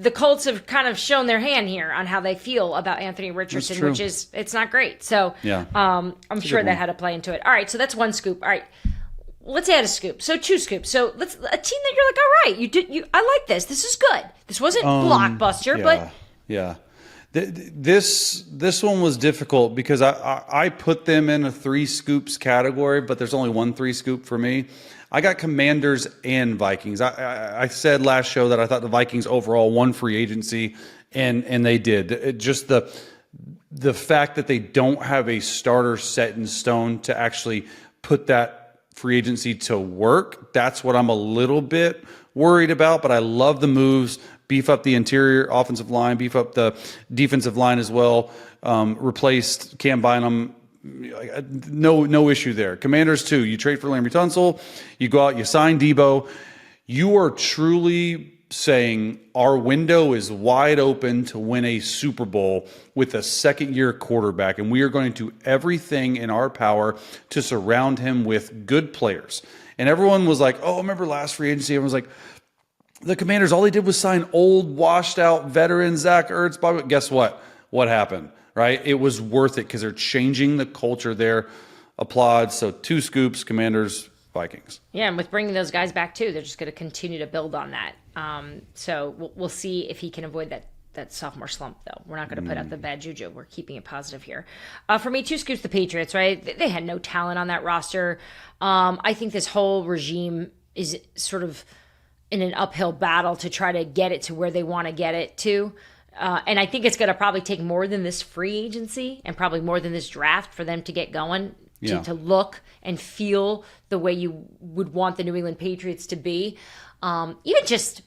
The Colts have kind of shown their hand here on how they feel about Anthony Richardson, which is, it's not great. So I'm sure that had to play into it. All right, so that's one scoop. All right, let's add a scoop. So 2 scoops. So a team that you're like, all right, I like this. This is good. This wasn't blockbuster, but This one was difficult because I put them in a 3 scoops category, but there's only 1 3 scoop for me. I got Commanders and Vikings. I said last show that I thought the Vikings overall won free agency, and they did. Just the fact that they don't have a starter set in stone to actually put that free agency to work, that's what I'm a little bit worried about. But I love the moves. Beef up the interior offensive line, beef up the defensive line as well. Replaced Cam Bynum. No issue there. Commanders too. You trade for Laremy Tunsil. You go out, you sign Debo. You are truly saying our window is wide open to win a Super Bowl with a second-year quarterback, and we are going to do everything in our power to surround him with good players. And everyone was like, oh, remember last free agency? Everyone was like, the Commanders, all they did was sign old, washed-out veteran Zach Ertz. Bobby. Guess what? What happened, right? It was worth it because they're changing the culture there. Applaud. So 2 scoops, Commanders, Vikings. Yeah, and with bringing those guys back, too, they're just going to continue to build on that. So we'll see if he can avoid that sophomore slump, though. We're not going to put out the bad juju. We're keeping it positive here. For me, 2 scoops, the Patriots, right? They had no talent on that roster. I think this whole regime is sort of in an uphill battle to try to get it to where they want to get it to. And I think it's going to probably take more than this free agency and probably more than this draft for them to get going, to look and feel the way you would want the New England Patriots to be. Even just,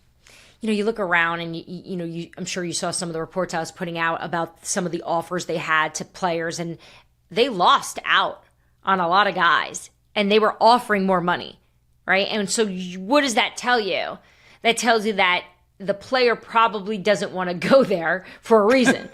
you look around and, I'm sure you saw some of the reports I was putting out about some of the offers they had to players, and they lost out on a lot of guys, and they were offering more money. Right. And so what does that tell you? That tells you that the player probably doesn't want to go there for a reason.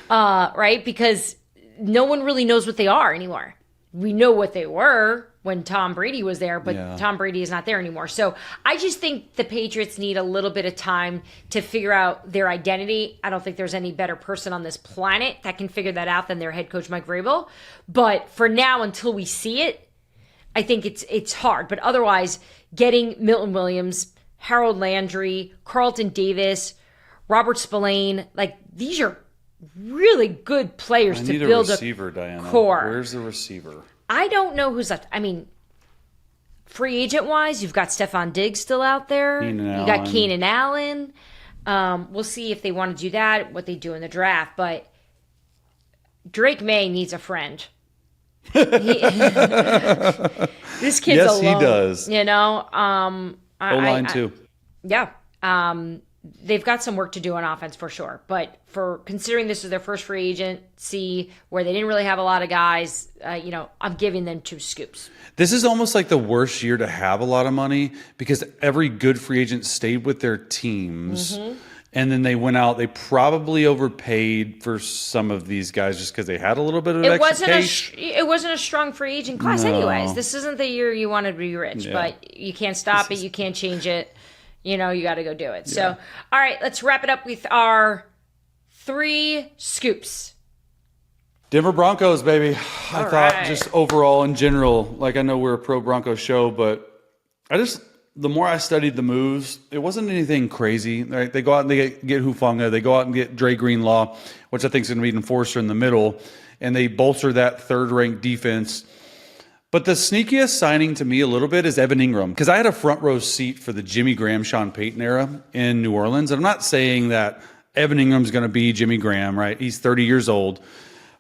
Right. Because no one really knows what they are anymore. We know what they were when Tom Brady was there, but Tom Brady is not there anymore. So I just think the Patriots need a little bit of time to figure out their identity. I don't think there's any better person on this planet that can figure that out than their head coach, Mike Vrabel. But for now, until we see it, I think it's hard, but otherwise, getting Milton Williams, Harold Landry, Carlton Davis, Robert Spillane, these are really good players to build a receiver, Dianna. Core. Where's the receiver? I don't know who's left. I mean, free agent wise, you've got Stephon Diggs still out there. You got Keenan Allen. We'll see if they want to do that, what they do in the draft, but Drake May needs a friend. This kid's alone. Yes, he does. O-line too. Yeah. They've got some work to do on offense for sure. But for considering this is their first free agency where they didn't really have a lot of guys, I'm giving them 2 scoops. This is almost like the worst year to have a lot of money because every good free agent stayed with their teams. Mm-hmm. And then they went out. They probably overpaid for some of these guys just because they had a little bit of extra cash. It wasn't a strong free agent class anyways. This isn't the year you wanted to be rich, but you can't stop it. You can't change it. You got to go do it. Yeah. So, all right, let's wrap it up with our 3 scoops. Denver Broncos, baby. I thought just overall in general, I know we're a pro Broncos show, but the more I studied the moves, it wasn't anything crazy. Right? They go out and they get Hufanga. They go out and get Dre Greenlaw, which I think is going to be an enforcer in the middle. And they bolster that 3rd-ranked defense. But the sneakiest signing to me a little bit is Evan Ingram. Because I had a front row seat for the Jimmy Graham, Sean Payton era in New Orleans. And I'm not saying that Evan Ingram's going to be Jimmy Graham, right? He's 30 years old.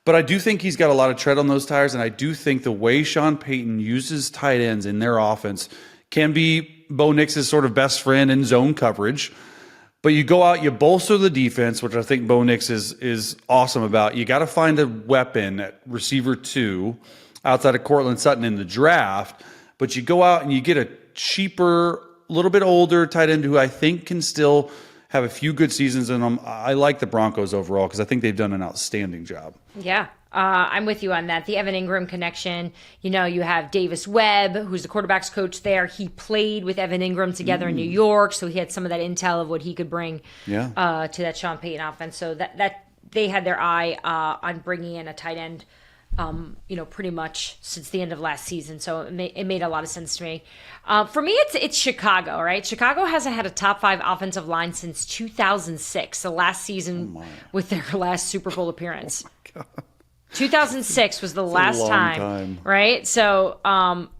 But I do think he's got a lot of tread on those tires, and I do think the way Sean Payton uses tight ends in their offense can be Bo Nix's sort of best friend in zone coverage. But you go out, you bolster the defense, which I think Bo Nix is awesome about. You got to find a weapon at receiver 2 outside of Cortland Sutton in the draft. But you go out and you get a cheaper, a little bit older tight end who I think can still have a few good seasons in them. I like the Broncos overall because I think they've done an outstanding job. Yeah, I'm with you on that. The Evan Ingram connection. You have Davis Webb, who's the quarterback's coach there. He played with Evan Ingram together in New York, so he had some of that intel of what he could bring to that Sean Payton offense. So that they had their eye on bringing in a tight end. Pretty much since the end of last season. So it made a lot of sense to me. For me, it's Chicago, right? Chicago hasn't had a top 5 offensive line since 2006, the last season with their last Super Bowl appearance. Oh my God. 2006 was the last time, right? So,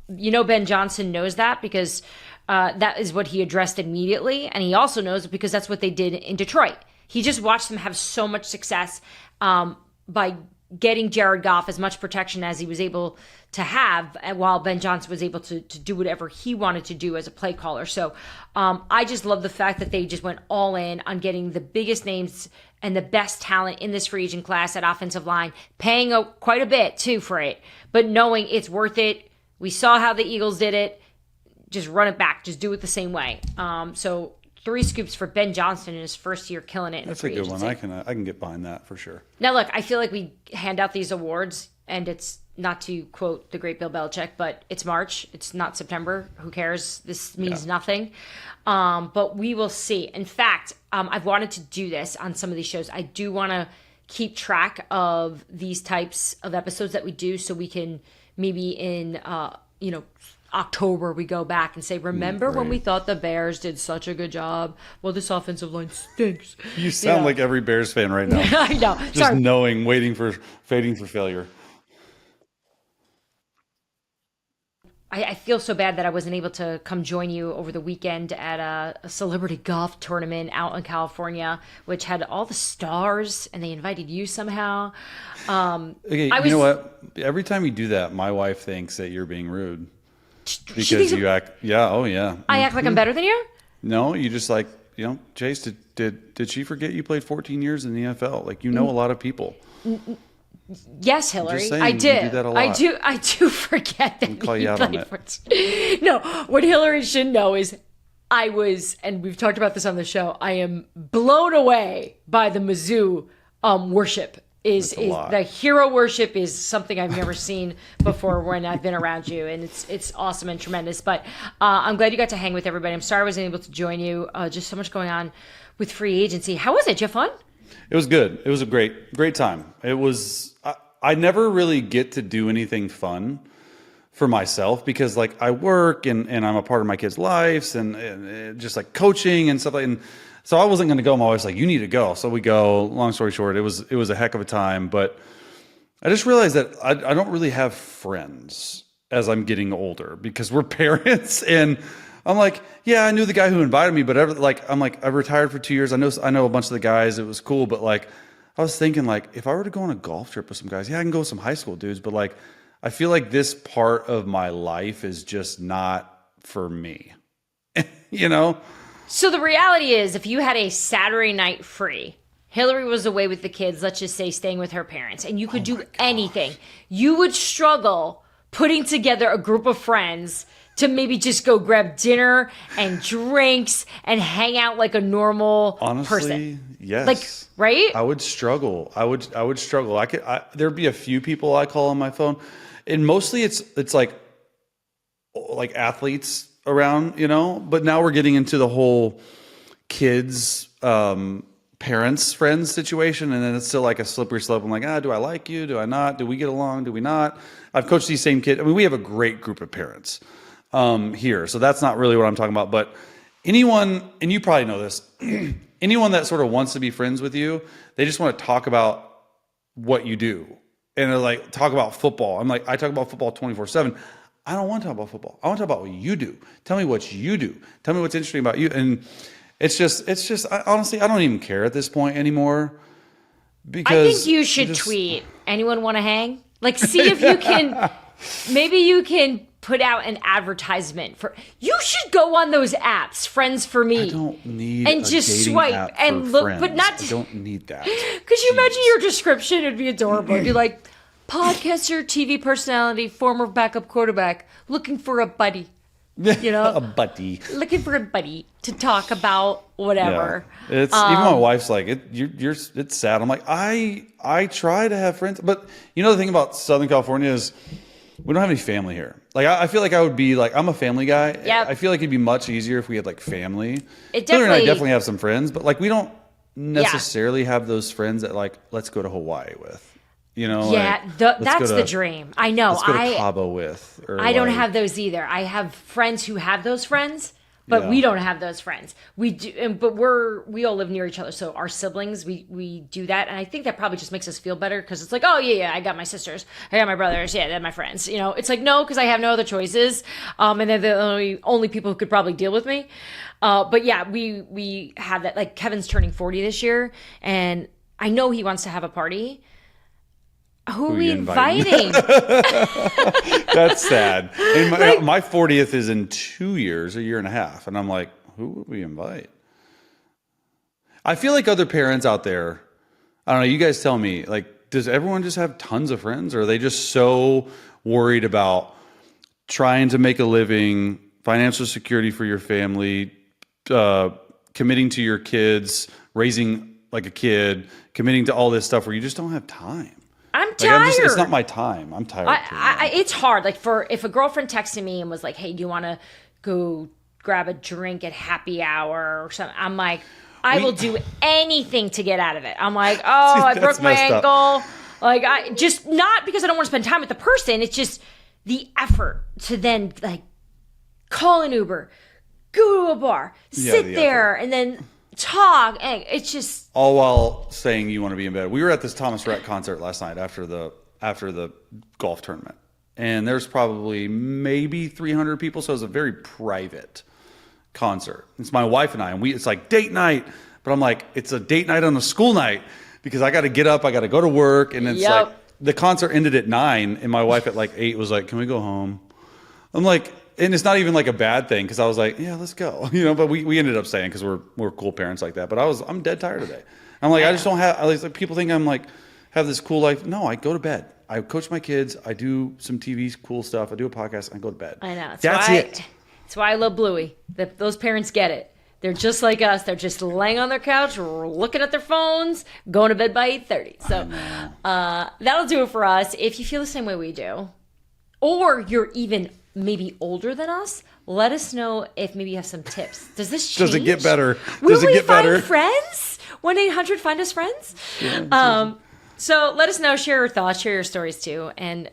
Ben Johnson knows that because that is what he addressed immediately. And he also knows it because that's what they did in Detroit. He just watched them have so much success by getting Jared Goff as much protection as he was able to have, while Ben Johnson was able to do whatever he wanted to do as a play caller. So I just love the fact that they just went all in on getting the biggest names and the best talent in this free agent class at offensive line, paying quite a bit too for it, but knowing it's worth it. We saw how the Eagles did it. Just run it back. Just do it the same way. So 3 scoops for Ben Johnson in his first year, killing it. That's a good one. I can get behind that for sure. Now, look, I feel like we hand out these awards, and it's not to quote the great Bill Belichick, but it's March. It's not September. Who cares? This means nothing. But we will see. In fact, I've wanted to do this on some of these shows. I do want to keep track of these types of episodes that we do, so we can maybe in October we go back and say, remember when we thought the Bears did such a good job? Well, this offensive line stinks. You sound like every Bears fan right now. I know. Just knowing, waiting for failure. I feel so bad that I wasn't able to come join you over the weekend at a celebrity golf tournament out in California, which had all the stars, and they invited you somehow. Okay, you know what? Every time you do that, my wife thinks that you're being rude. Because you act, I act like I'm better than you? No, you just like, Chase, did she forget you played 14 years in the NFL? Like, a lot of people. Yes, Hillary, Just saying, I did. You do that a lot. I do forget that. I'll call you out on it. No, what Hillary should know is I was, and we've talked about this on the show, I am blown away by the Mizzou worship. Is the hero worship is something I've never seen before when I've been around you, and it's awesome and tremendous. But I'm glad you got to hang with everybody. I'm sorry I wasn't able to join you. Just so much going on with free agency. How was it? Did you have fun? It was good. It was a great time. It was. I never really get to do anything fun for myself because like I work and I'm a part of my kids' lives and just like coaching and stuff like. And so I wasn't going to go. My wife's like, you need to go. So we go. Long story short, it was a heck of a time. But I just realized that I don't really have friends as I'm getting older because we're parents. And I'm like, yeah, I knew the guy who invited me, but I retired for 2 years. I know a bunch of the guys. It was cool. But like, I was thinking like, if I were to go on a golf trip with some guys, I can go with some high school dudes. But like, I feel like this part of my life is just not for me, So the reality is, if you had a Saturday night free, Hillary was away with the kids, let's just say staying with her parents, and you could do anything, you would struggle putting together a group of friends to maybe just go grab dinner and drinks and hang out like a normal person. Yes. Like, right? I would struggle. I would struggle. There'd be a few people I call on my phone, and mostly it's like athletes around, but now we're getting into the whole kids, parents, friends situation. And then it's still like a slippery slope. I'm like, do I like you? Do I not? Do we get along? Do we not? I've coached these same kids. I mean, we have a great group of parents here. So that's not really what I'm talking about. But anyone, and you probably know this, anyone that sort of wants to be friends with you, they just want to talk about what you do. And they're like, talk about football. I'm like, I talk about football 24/7. I don't want to talk about football. I want to talk about what you do. Tell me what you do. Tell me what's interesting about you. And It's just. Honestly, I don't even care at this point anymore. Because I think you should tweet. Anyone want to hang? Like, see if you can. Maybe you can put out an advertisement for. You should go on those apps, Friends for Me. I don't need and a just dating swipe app and for look, friends. but not. I don't need that. Could you imagine your description? It'd be adorable. It'd be like, podcaster, TV personality, former backup quarterback, looking for a buddy. You know, a buddy. Looking for a buddy to talk about whatever. Yeah. It's even my wife's like it's sad. I'm like I try to have friends, but you know the thing about Southern California is we don't have any family here. Like I feel like I would be like I'm a family guy. Yep. I feel like it'd be much easier if we had like family. It Hillary and I definitely definitely have some friends, but like we don't necessarily have those friends that like let's go to Hawaii with. You know, yeah, like, that's the dream. I know. Let's go to Cabo with. Or I don't like, have those either. I have friends who have those friends, but Yeah. we don't have those friends. We do, but we all live near each other, so our siblings, we do that, and I think that probably just makes us feel better because it's like, oh yeah, I got my sisters, I got my brothers, yeah, they're my friends. You know, it's like no, because I have no other choices, and they're the only people who could probably deal with me. But yeah, we have that. Like Kevin's turning 40 this year, and I know he wants to have a party. Who are we inviting? That's sad. And my 40th is in 2 years, a year and a half. And I'm like, who would we invite? I feel like other parents out there, I don't know, you guys tell me, like, does everyone just have tons of friends? Or are they just so worried about trying to make a living, financial security for your family, committing to your kids, raising like a kid, committing to all this stuff where you just don't have time? I'm tired. It's not my time. I'm tired. It's hard. Like if a girlfriend texted me and was like, "Hey, do you want to go grab a drink at happy hour or something?" I'm like, I will do anything to get out of it. I'm like, oh, I broke my ankle. Like I just not because I don't want to spend time with the person. It's just the effort to then like call an Uber, go to a bar, sit there, and then talk. And it's just all while saying you want to be in bed. We were at this Thomas Rhett concert last night after the golf tournament, and there's probably maybe 300 people, so it was a very private concert. It's my wife and I, and it's like date night, but I'm like, it's a date night on a school night because I got to get up, I got to go to work, and it's like the concert ended at 9, and my wife at like 8 was like, "Can we go home?" I'm like. And it's not even like a bad thing because I was like, yeah, let's go, you know. But we ended up staying because we're cool parents like that. But I'm dead tired today. I'm like, I just don't have. Like, people think I'm like have this cool life. No, I go to bed. I coach my kids. I do some TV cool stuff. I do a podcast. And I go to bed. I know. That's it. That's why I love Bluey. Those parents get it. They're just like us. They're just laying on their couch, looking at their phones, going to bed by 8:30. So that'll do it for us. If you feel the same way we do, or you're even maybe older than us, let us know if maybe you have some tips. Does this change? Does it get better? Will we find friends? 1-800 find us friends? Yeah, so let us know, share your thoughts, share your stories too. And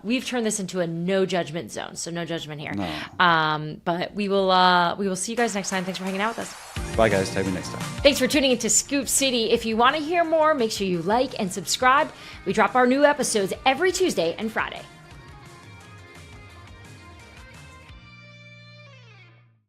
we've turned this into a no judgment zone, so no judgment here. No. But we will see you guys next time. Thanks for hanging out with us. Bye guys, tag me next time. Thanks for tuning into Scoop City. If you want to hear more, make sure you like and subscribe. We drop our new episodes every Tuesday and Friday.